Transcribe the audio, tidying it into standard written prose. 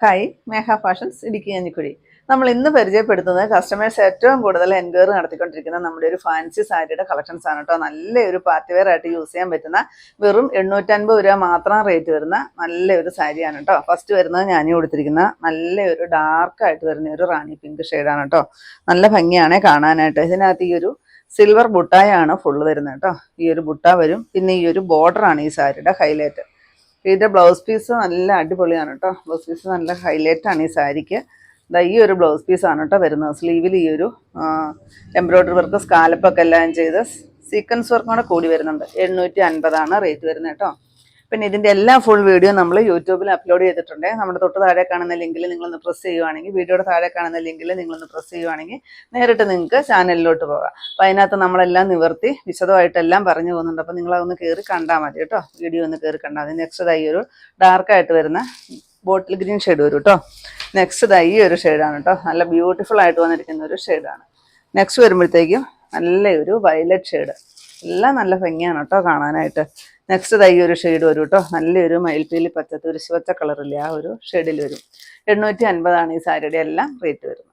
Hi, മേഘ fashions Idukki Kanjikuzhi. നമ്മൾ ഇന്ന് പരിചയപ്പെടുത്തുന്നത് കസ്റ്റമേഴ്സ് ഏറ്റവും കൂടുതൽ എൻക്വയറി നടത്തിക്കൊണ്ടിരിക്കുന്ന നമ്മുടെ ഒരു ഫാൻസി സാരിയുടെ കളക്ഷൻസ് ആണ് കേട്ടോ. നല്ലൊരു പാർട്ടി വെയർ ആയിട്ട് യൂസ് ചെയ്യാൻ പറ്റുന്ന വെറും 850 രൂപ മാത്രം റേറ്റ് വരുന്ന നല്ലൊരു സാരിയാണ് കേട്ടോ. ഫസ്റ്റ് വരുന്നത് ഞാൻ കൊടുത്തിരിക്കുന്ന നല്ലൊരു ഡാർക്കായിട്ട് വരുന്ന ഒരു റാണി പിങ്ക് ഷെയ്ഡാണ് കേട്ടോ. നല്ല ഭംഗിയാണ് കാണാനായിട്ട്. ഇതിനകത്ത് ഈ ഒരു സിൽവർ ബുട്ടായാണ് ഫുള്ള് വരുന്നത് കേട്ടോ. ഈ ഒരു ബുട്ട വരും. പിന്നെ ഈ ഒരു ബോർഡറാണ് ഈ സാരിയുടെ ഹൈലൈറ്റ്. ഇതിൻ്റെ ബ്ലൗസ് പീസ് നല്ല അടിപൊളിയാണ് കേട്ടോ. ബ്ലൗസ് പീസ് നല്ല ഹൈലൈറ്റാണ് ഈ സാരിക്ക്. ഈ ഒരു ബ്ലൗസ് പീസാണ് കേട്ടോ വരുന്നത്. സ്ലീവിൽ ഈ ഒരു എംബ്രോയ്ഡറി വർക്ക് സ്കാലപ്പൊക്കെ എല്ലാം ചെയ്ത് സീക്വൻസ് വർക്കും കൂടെ കൂടി വരുന്നുണ്ട്. 850 റേറ്റ് വരുന്നത് കേട്ടോ. പിന്നെ ഇതിൻ്റെ എല്ലാ ഫുൾ വീഡിയോ നമ്മൾ യൂട്യൂബിൽ അപ്ലോഡ് ചെയ്തിട്ടുണ്ട്. നമ്മുടെ തൊട്ട് താഴെ കാണുന്ന ലിങ്കിൽ നിങ്ങളൊന്ന് പ്രസ് ചെയ്യുവാണെങ്കിൽ, വീഡിയോയുടെ താഴെ കാണുന്ന ലിങ്കിൽ നിങ്ങളൊന്ന് പ്രസ് ചെയ്യുവാണെങ്കിൽ നേരിട്ട് നിങ്ങൾക്ക് ചാനലിലോട്ട് പോകാം. അപ്പോൾ അതിനകത്ത് നമ്മളെല്ലാം നിവർത്തി വിശദമായിട്ടെല്ലാം പറഞ്ഞു പോകുന്നുണ്ട്. അപ്പോൾ നിങ്ങളതൊന്ന് കയറി കണ്ടാൽ മതി കേട്ടോ. വീഡിയോ ഒന്ന് കയറി കണ്ടാൽ മതി. നെക്സ്റ്റ് ഈ ഒരു ഡാർക്കായിട്ട് വരുന്ന ബോട്ടിൽ ഗ്രീൻ ഷെയ്ഡ് വരും കേട്ടോ. നെക്സ്റ്റ് ഈ ഒരു ഷെയ്ഡാണ് കേട്ടോ. നല്ല ബ്യൂട്ടിഫുൾ ആയിട്ട് വന്നിരിക്കുന്ന ഒരു ഷെയ്ഡാണ്. നെക്സ്റ്റ് വരുമ്പോഴത്തേക്കും നല്ലൊരു വയലറ്റ് ഷെയ്ഡ്. എല്ലാം നല്ല ഭംഗിയാണ് കേട്ടോ കാണാനായിട്ട്. നെക്സ്റ്റ് ഈ ഒരു ഷെയ്ഡ് വരും കേട്ടോ. നല്ലൊരു മയിൽപ്പീലി പച്ച തുരിശ് പച്ച കളറില്ലേ, ആ ഒരു ഷെയ്ഡിൽ വരും. 850 ഈ സാരിയുടെ എല്ലാം റേറ്റ് വരുന്നത്.